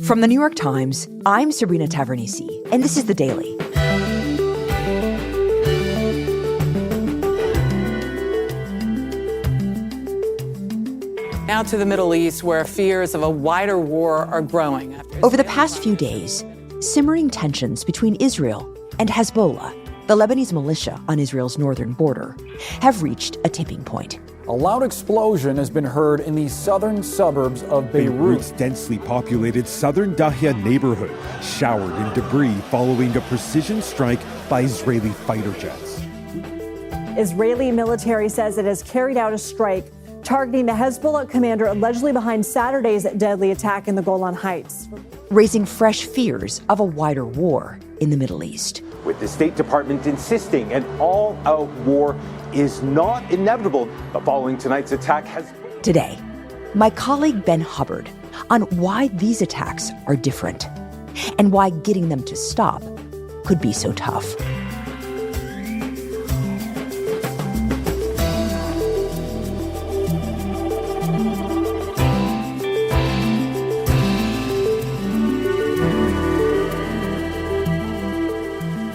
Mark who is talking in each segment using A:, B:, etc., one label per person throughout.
A: From the New York Times, I'm Sabrina Tavernisi, and this is The Daily.
B: Now to the Middle East, where fears of a wider war are growing.
A: Over the past few days, simmering tensions between Israel and Hezbollah, the Lebanese militia on Israel's northern border, have reached a tipping point.
C: A loud explosion has been heard in the southern suburbs of
D: Beirut's
C: Beirut.
D: densely populated southern Dahya neighborhood showered in debris following a precision strike by Israeli fighter jets.
E: Israeli military says it has carried out a strike targeting the Hezbollah commander allegedly behind Saturday's deadly attack in the Golan Heights,
A: raising fresh fears of a wider war in the Middle East.
F: With the State Department insisting an all-out war is not inevitable. But following tonight's attack has...
A: Today, my colleague Ben Hubbard on why these attacks are different and why getting them to stop could be so tough.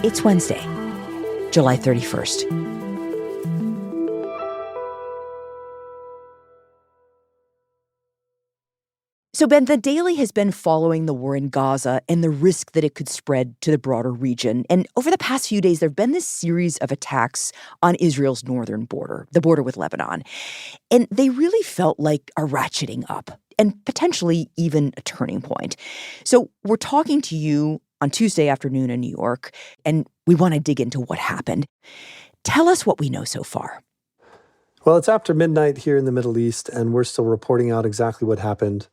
A: It's Wednesday, July 31st. So, Ben, The Daily has been following the war in Gaza and the risk that it could spread to the broader region. And over the past few days, there have been this series of attacks on Israel's northern border, the border with Lebanon. And they really felt like a ratcheting up and potentially even a turning point. So we're talking to you on Tuesday afternoon in New York, and we want to dig into what happened. Tell us what we know so far.
G: Well, it's after midnight here in the Middle East, and we're still reporting out exactly what happened.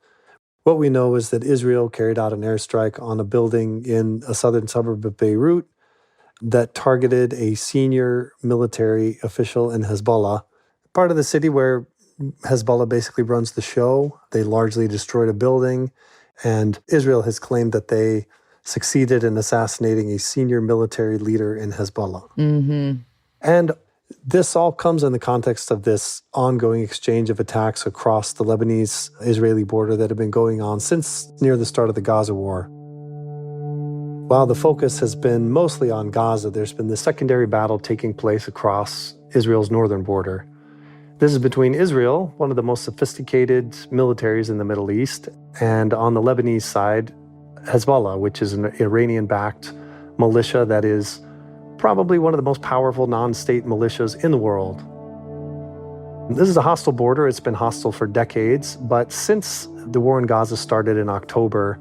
G: What we know is that Israel carried out an airstrike on a building in a southern suburb of Beirut that targeted a senior military official in Hezbollah, part of the city where Hezbollah basically runs the show. They largely destroyed a building, and Israel has claimed that they succeeded in assassinating a senior military leader in Hezbollah.
A: Mm-hmm.
G: And this all comes in the context of this ongoing exchange of attacks across the Lebanese-Israeli border that have been going on since near the start of the Gaza war. While the focus has been mostly on Gaza, there's been this secondary battle taking place across Israel's northern border. This is between Israel, one of the most sophisticated militaries in the Middle East, and on the Lebanese side, Hezbollah, which is an Iranian-backed militia that is probably one of the most powerful non-state militias in the world. This is a hostile border. It's been hostile for decades, but since the war in Gaza started in October,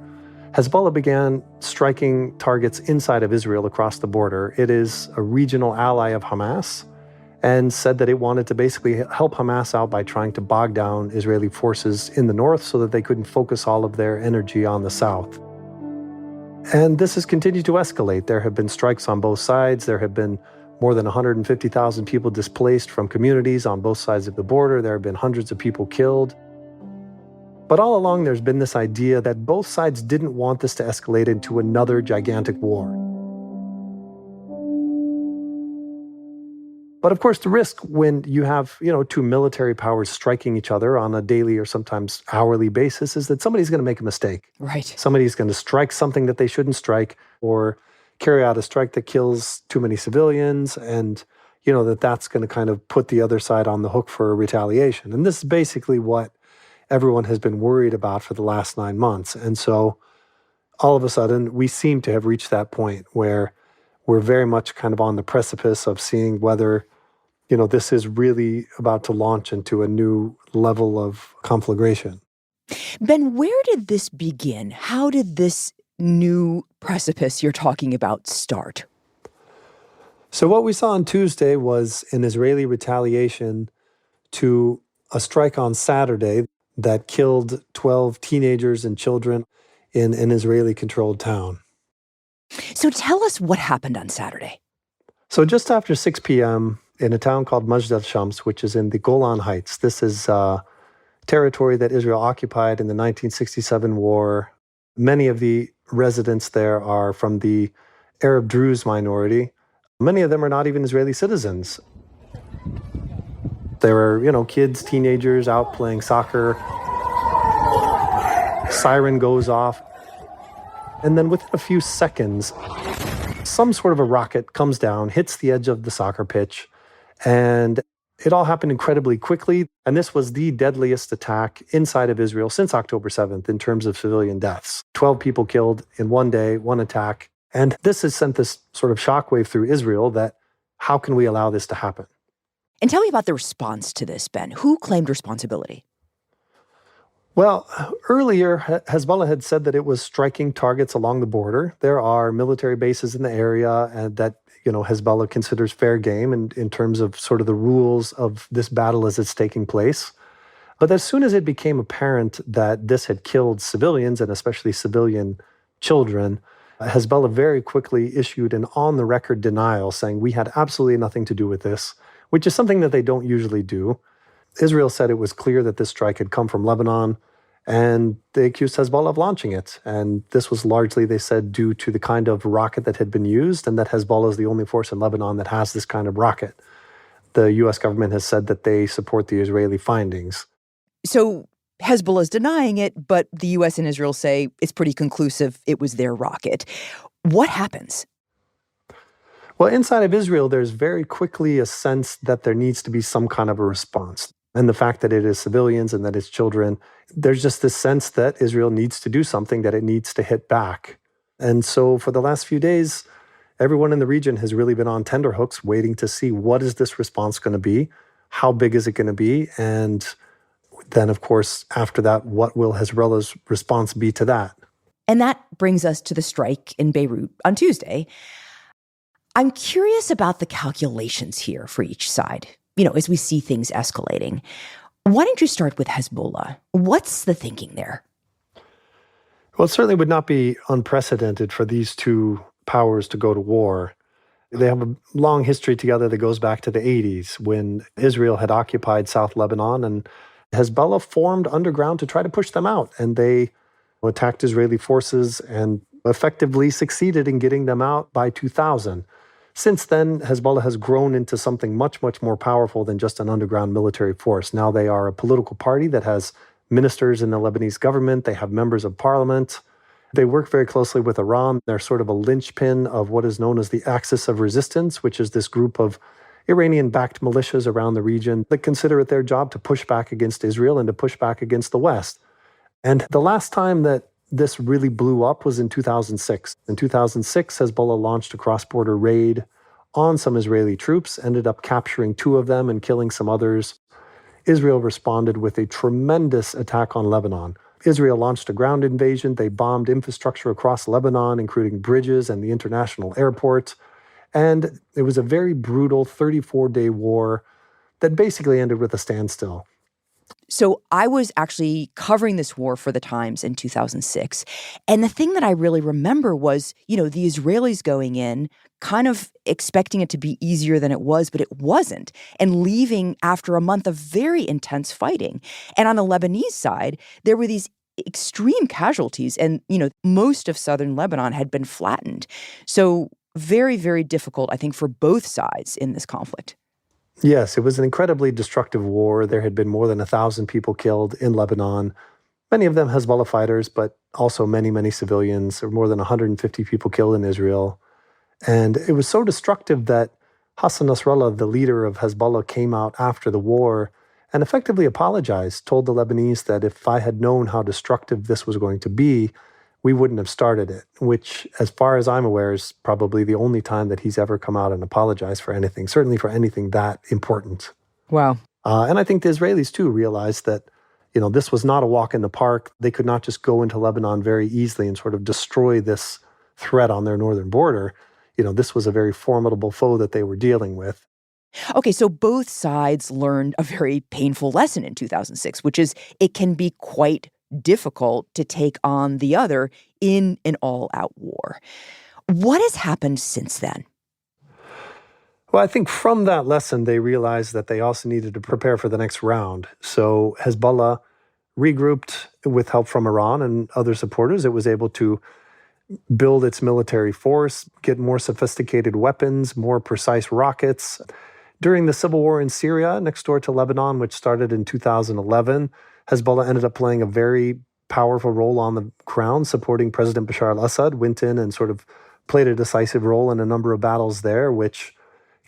G: Hezbollah began striking targets inside of Israel across the border. It is a regional ally of Hamas and said that it wanted to basically help Hamas out by trying to bog down Israeli forces in the north so that they couldn't focus all of their energy on the south. And this has continued to escalate. There have been strikes on both sides. There have been more than 150,000 people displaced from communities on both sides of the border. There have been hundreds of people killed. But all along, there's been this idea that both sides didn't want this to escalate into another gigantic war. But of course, the risk when you have, two military powers striking each other on a daily or sometimes hourly basis is that somebody's going to make a mistake.
A: Right.
G: Somebody's going to strike something that they shouldn't strike or carry out a strike that kills too many civilians, and, that's going to kind of put the other side on the hook for a retaliation. And this is basically what everyone has been worried about for the last 9 months. And so all of a sudden, we seem to have reached that point where we're very much kind of on the precipice of seeing whether this is really about to launch into a new level of conflagration.
A: Ben, where did this begin? How did this new precipice you're talking about start?
G: So what we saw on Tuesday was an Israeli retaliation to a strike on Saturday that killed 12 teenagers and children in an Israeli-controlled town.
A: So tell us what happened on Saturday.
G: So just after 6 p.m., in a town called Majd al-Shams, which is in the Golan Heights. This is territory that Israel occupied in the 1967 war. Many of the residents there are from the Arab Druze minority. Many of them are not even Israeli citizens. There were, kids, teenagers out playing soccer. Siren goes off. And then within a few seconds, some sort of a rocket comes down, hits the edge of the soccer pitch, and it all happened incredibly quickly. And this was the deadliest attack inside of Israel since October 7th in terms of civilian deaths. 12 people killed in one day, one attack. And this has sent this sort of shockwave through Israel that how can we allow this to happen?
A: And tell me about the response to this, Ben. Who claimed responsibility?
G: Well, earlier, Hezbollah had said that it was striking targets along the border. There are military bases in the area and that, Hezbollah considers fair game in terms of sort of the rules of this battle as it's taking place. But as soon as it became apparent that this had killed civilians, and especially civilian children, Hezbollah very quickly issued an on-the-record denial saying we had absolutely nothing to do with this, which is something that they don't usually do. Israel said it was clear that this strike had come from Lebanon, and they accused Hezbollah of launching it. And this was largely, they said, due to the kind of rocket that had been used, and that Hezbollah is the only force in Lebanon that has this kind of rocket. The U.S. government has said that they support the Israeli findings.
A: So Hezbollah is denying it, but the U.S. and Israel say it's pretty conclusive it was their rocket. What happens?
G: Well, inside of Israel, there's very quickly a sense that there needs to be some kind of a response. And the fact that it is civilians and that it's children, there's just this sense that Israel needs to do something, that it needs to hit back. And so for the last few days, everyone in the region has really been on tenterhooks waiting to see what is this response going to be? How big is it going to be? And then, of course, after that, what will Hezbollah's response be to that?
A: And that brings us to the strike in Beirut on Tuesday. I'm curious about the calculations here for each side, as we see things escalating. Why don't you start with Hezbollah? What's the thinking there?
G: Well, it certainly would not be unprecedented for these two powers to go to war. They have a long history together that goes back to the 80s when Israel had occupied South Lebanon, and Hezbollah formed underground to try to push them out. And they attacked Israeli forces and effectively succeeded in getting them out by 2000. Since then, Hezbollah has grown into something much, much more powerful than just an underground military force. Now they are a political party that has ministers in the Lebanese government. They have members of parliament. They work very closely with Iran. They're sort of a linchpin of what is known as the Axis of Resistance, which is this group of Iranian-backed militias around the region that consider it their job to push back against Israel and to push back against the West. And the last time that this really blew up was in 2006. In 2006, Hezbollah launched a cross-border raid on some Israeli troops, ended up capturing 2 of them and killing some others. Israel responded with a tremendous attack on Lebanon. Israel launched a ground invasion. They bombed infrastructure across Lebanon, including bridges and the international airport. And it was a very brutal 34-day war that basically ended with a standstill.
A: So I was actually covering this war for the Times in 2006. And the thing that I really remember was, the Israelis going in, kind of expecting it to be easier than it was, but it wasn't, and leaving after a month of very intense fighting. And on the Lebanese side, there were these extreme casualties. And, most of southern Lebanon had been flattened. So very, very difficult, I think, for both sides in this conflict.
G: Yes, it was an incredibly destructive war. There had been more than 1,000 people killed in Lebanon, many of them Hezbollah fighters, but also many, many civilians. There were more than 150 people killed in Israel. And it was so destructive that Hassan Nasrallah, the leader of Hezbollah, came out after the war and effectively apologized, told the Lebanese that if I had known how destructive this was going to be, we wouldn't have started it, which, as far as I'm aware, is probably the only time that he's ever come out and apologized for anything, certainly for anything that important.
A: Wow.
G: And I think the Israelis, too, realized that, this was not a walk in the park. They could not just go into Lebanon very easily and sort of destroy this threat on their northern border. This was a very formidable foe that they were dealing with.
A: Okay, so both sides learned a very painful lesson in 2006, which is it can be quite difficult to take on the other in an all-out war. What has happened since then?
G: Well, I think from that lesson, they realized that they also needed to prepare for the next round. So Hezbollah regrouped with help from Iran and other supporters. It was able to build its military force, get more sophisticated weapons, more precise rockets. During the civil war in Syria, next door to Lebanon, which started in 2011, Hezbollah ended up playing a very powerful role on the ground supporting President Bashar al-Assad, went in and sort of played a decisive role in a number of battles there, which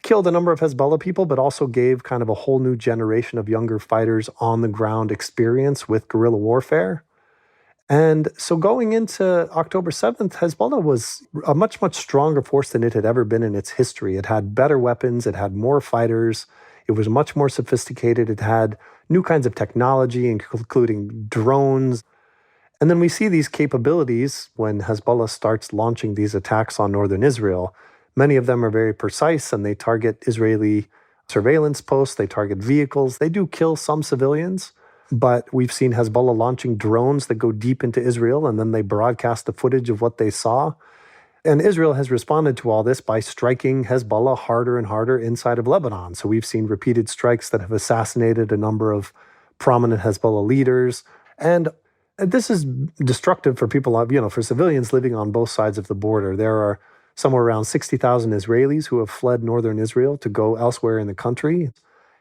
G: killed a number of Hezbollah people, but also gave kind of a whole new generation of younger fighters on the ground experience with guerrilla warfare. And so going into October 7th, Hezbollah was a much, much stronger force than it had ever been in its history. It had better weapons, it had more fighters, it was much more sophisticated, it had new kinds of technology, including drones. And then we see these capabilities when Hezbollah starts launching these attacks on northern Israel. Many of them are very precise, and they target Israeli surveillance posts, they target vehicles, they do kill some civilians. But we've seen Hezbollah launching drones that go deep into Israel, and then they broadcast the footage of what they saw. And Israel has responded to all this by striking Hezbollah harder and harder inside of Lebanon. So we've seen repeated strikes that have assassinated a number of prominent Hezbollah leaders. And this is destructive for people, for civilians living on both sides of the border. There are somewhere around 60,000 Israelis who have fled northern Israel to go elsewhere in the country.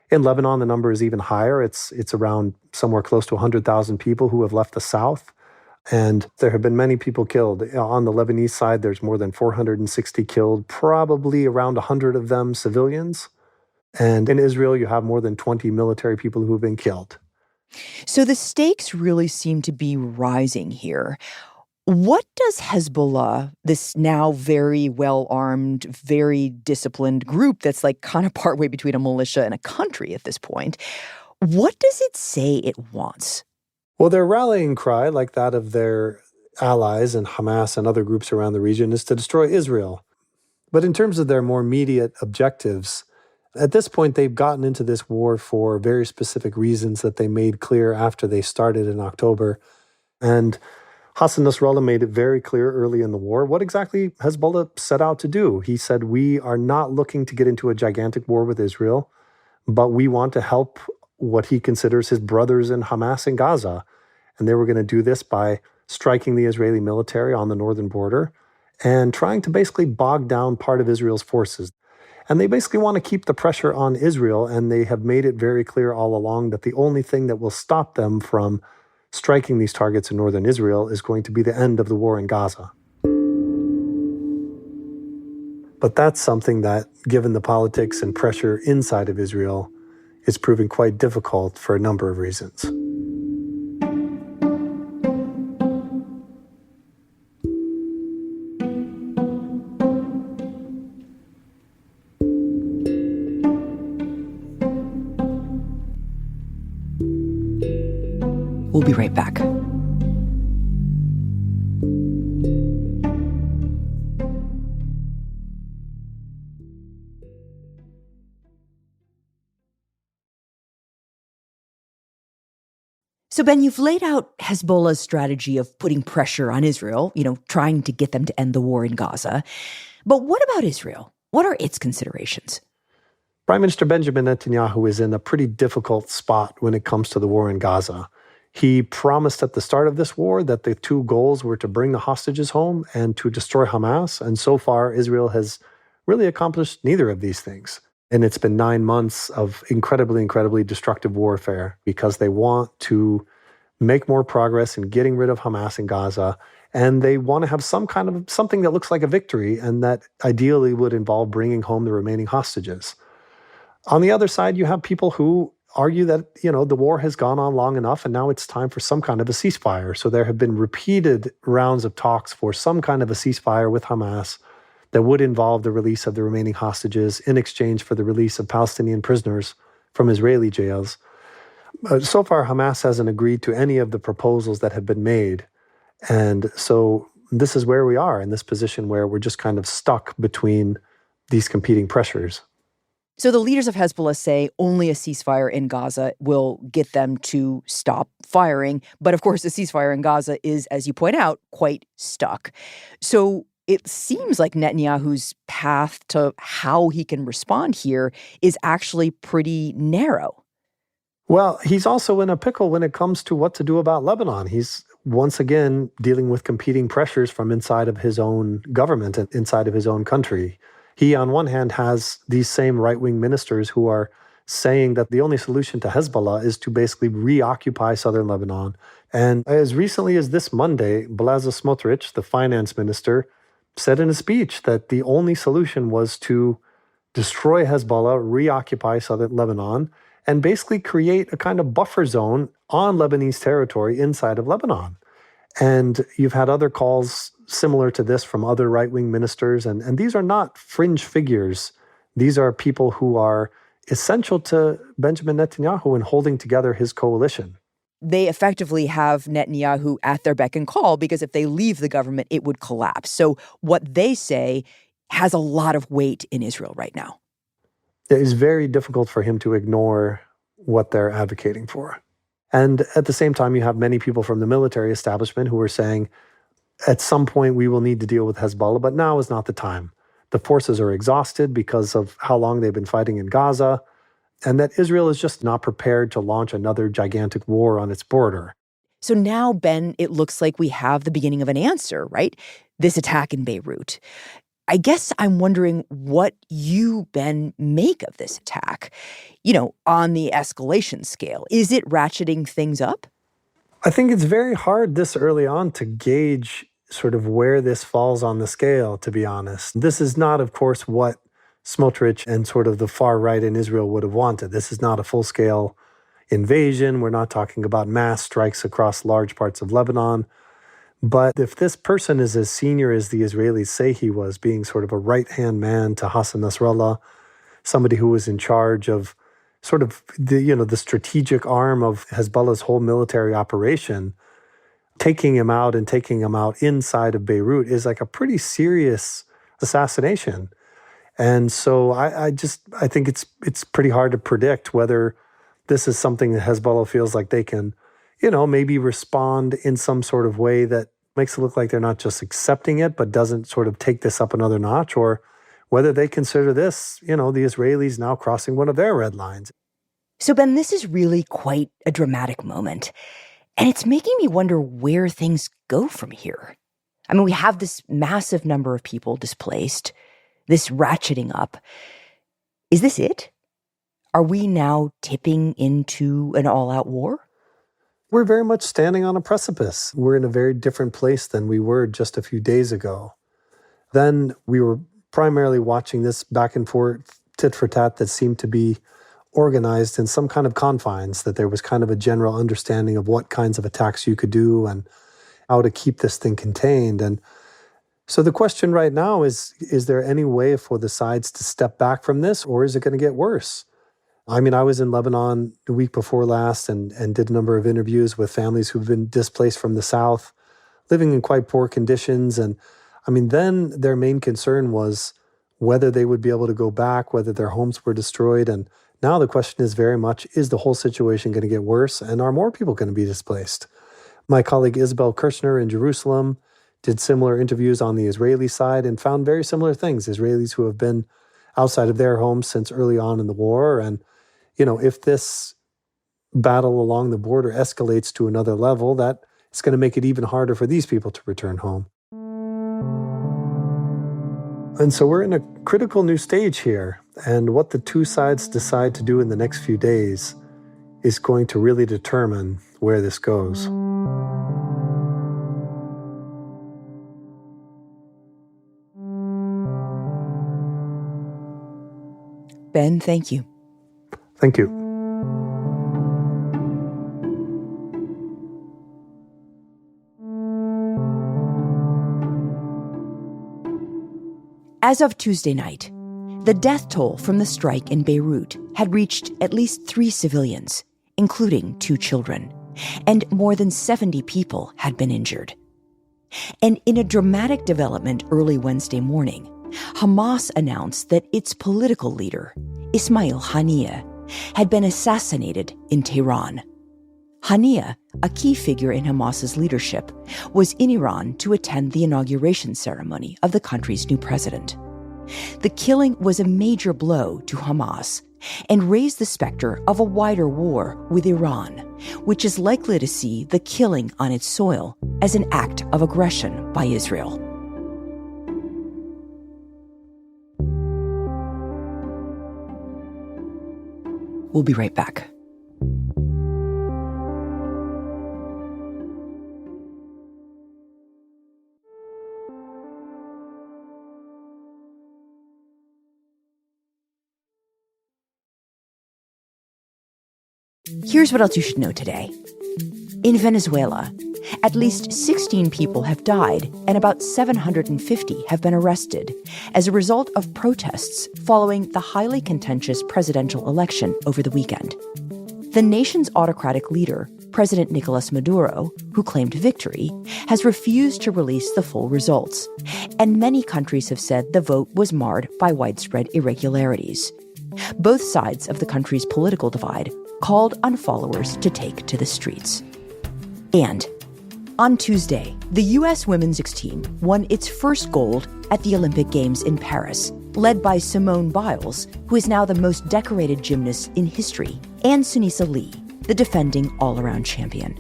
G: In Lebanon, the number is even higher. It's around somewhere close to 100,000 people who have left the south. And there have been many people killed. On the Lebanese side, there's more than 460 killed, probably around 100 of them civilians. And in Israel, you have more than 20 military people who have been killed.
A: So the stakes really seem to be rising here. What does Hezbollah, this now very well-armed, very disciplined group that's like kind of partway between a militia and a country at this point, what does it say it wants?
G: Well, their rallying cry, like that of their allies and Hamas and other groups around the region, is to destroy Israel. But in terms of their more immediate objectives, at this point, they've gotten into this war for very specific reasons that they made clear after they started in October. And Hassan Nasrallah made it very clear early in the war what exactly Hezbollah set out to do. He said, we are not looking to get into a gigantic war with Israel, but we want to help what he considers his brothers in Hamas in Gaza. And they were going to do this by striking the Israeli military on the northern border and trying to basically bog down part of Israel's forces. And they basically want to keep the pressure on Israel, and they have made it very clear all along that the only thing that will stop them from striking these targets in northern Israel is going to be the end of the war in Gaza. But that's something that, given the politics and pressure inside of Israel, is proving quite difficult for a number of reasons.
A: We'll be right back. So, Ben, you've laid out Hezbollah's strategy of putting pressure on Israel, trying to get them to end the war in Gaza. But what about Israel? What are its considerations?
G: Prime Minister Benjamin Netanyahu is in a pretty difficult spot when it comes to the war in Gaza. He promised at the start of this war that the two goals were to bring the hostages home and to destroy Hamas. And so far, Israel has really accomplished neither of these things. And it's been 9 months of incredibly, incredibly destructive warfare because they want to make more progress in getting rid of Hamas in Gaza. And they want to have something that looks like a victory, and that ideally would involve bringing home the remaining hostages. On the other side, you have people who argue that, the war has gone on long enough and now it's time for some kind of a ceasefire. So there have been repeated rounds of talks for some kind of a ceasefire with Hamas that would involve the release of the remaining hostages in exchange for the release of Palestinian prisoners from Israeli jails. So far, Hamas hasn't agreed to any of the proposals that have been made. And so this is where we are, in this position where we're just kind of stuck between these competing pressures.
A: So the leaders of Hezbollah say only a ceasefire in Gaza will get them to stop firing. But of course, the ceasefire in Gaza is, as you point out, quite stuck. So it seems like Netanyahu's path to how he can respond here is actually pretty narrow.
G: Well, he's also in a pickle when it comes to what to do about Lebanon. He's once again dealing with competing pressures from inside of his own government and inside of his own country. He, on one hand, has these same right-wing ministers who are saying that the only solution to Hezbollah is to basically reoccupy southern Lebanon. And as recently as this Monday, Blaza Smotrich, the finance minister, said in a speech that the only solution was to destroy Hezbollah, reoccupy southern Lebanon, and basically create a kind of buffer zone on Lebanese territory inside of Lebanon. And you've had other calls similar to this from other right-wing ministers, and these are not fringe figures. These are people who are essential to Benjamin Netanyahu in holding together his coalition.
A: They effectively have Netanyahu at their beck and call because if they leave the government, it would collapse. So what they say has a lot of weight in Israel right now.
G: It is very difficult for him to ignore what they're advocating for. And at the same time, you have many people from the military establishment who are saying, at some point we will need to deal with Hezbollah, but now is not the time. The forces are exhausted because of how long they've been fighting in Gaza, and that Israel is just not prepared to launch another gigantic war on its border.
A: So now, Ben, it looks like we have the beginning of an answer, right? This attack in Beirut. I guess I'm wondering what you, Ben, make of this attack, on the escalation scale. Is it ratcheting things up?
G: I think it's very hard this early on to gauge sort of where this falls on the scale, to be honest. This is not, of course, what Smotrich and sort of the far right in Israel would have wanted. This is not a full-scale invasion. We're not talking about mass strikes across large parts of Lebanon. But if this person is as senior as the Israelis say he was, being sort of a right-hand man to Hassan Nasrallah, somebody who was in charge of sort of the strategic arm of Hezbollah's whole military operation, taking him out inside of Beirut is like a pretty serious assassination. And so I think it's pretty hard to predict whether this is something that Hezbollah feels like they can, maybe respond in some sort of way that makes it look like they're not just accepting it, but doesn't sort of take this up another notch, or whether they consider this, the Israelis now crossing one of their red lines.
A: So, Ben, this is really quite a dramatic moment. And it's making me wonder where things go from here. I mean, we have this massive number of people displaced, this ratcheting up. Is this it? Are we now tipping into an all-out war?
G: We're very much standing on a precipice. We're in a very different place than we were just a few days ago. Then we were primarily watching this back and forth tit-for-tat that seemed to be organized in some kind of confines, that there was kind of a general understanding of what kinds of attacks you could do and how to keep this thing contained. And so the question right now is there any way for the sides to step back from this, or is it going to get worse? I mean, I was in Lebanon the week before last and did a number of interviews with families who've been displaced from the south, living in quite poor conditions. And I mean, then their main concern was whether they would be able to go back, whether their homes were destroyed. And now the question is very much, is the whole situation going to get worse? And are more people going to be displaced? My colleague Isabel Kirchner in Jerusalem did similar interviews on the Israeli side and found very similar things. Israelis who have been outside of their homes since early on in the war. And, if this battle along the border escalates to another level, that it's going to make it even harder for these people to return home. And so we're in a critical new stage here. And what the two sides decide to do in the next few days is going to really determine where this goes.
A: Ben, thank you.
G: Thank you.
A: As of Tuesday night, the death toll from the strike in Beirut had reached at least 3 civilians, including 2 children, and more than 70 people had been injured. And in a dramatic development early Wednesday morning, Hamas announced that its political leader, Ismail Haniyeh, had been assassinated in Tehran. Haniyeh, a key figure in Hamas's leadership, was in Iran to attend the inauguration ceremony of the country's new president. The killing was a major blow to Hamas and raised the specter of a wider war with Iran, which is likely to see the killing on its soil as an act of aggression by Israel. We'll be right back. Here's what else you should know today. In Venezuela, at least 16 people have died and about 750 have been arrested as a result of protests following the highly contentious presidential election over the weekend. The nation's autocratic leader, President Nicolas Maduro, who claimed victory, has refused to release the full results, and many countries have said the vote was marred by widespread irregularities. Both sides of the country's political divide called on followers to take to the streets. And on Tuesday, the U.S. women's team won its first gold at the Olympic Games in Paris, led by Simone Biles, who is now the most decorated gymnast in history, and Sunisa Lee, the defending all-around champion.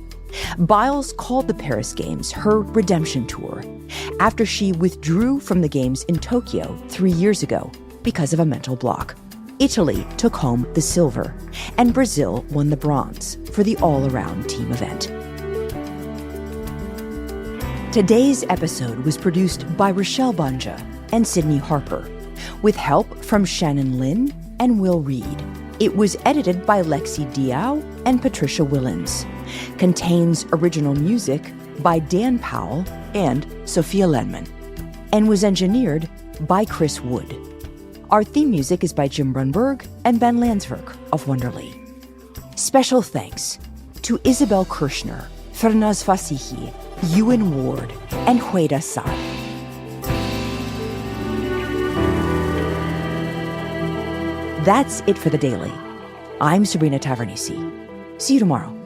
A: Biles called the Paris Games her redemption tour after she withdrew from the Games in Tokyo 3 years ago because of a mental block. Italy took home the silver, and Brazil won the bronze for the all-around team event. Today's episode was produced by Rochelle Banja and Sydney Harper, with help from Shannon Lynn and Will Reed. It was edited by Lexi Diao and Patricia Willens. Contains original music by Dan Powell and Sophia Lenman, and was engineered by Chris Wood. Our theme music is by Jim Brunberg and Ben Landsverk of Wonderly. Special thanks to Isabel Kirshner, Fernaz Fasihi, Ewan Ward, and Hueda Saad. That's it for The Daily. I'm Sabrina Tavernisi. See you tomorrow.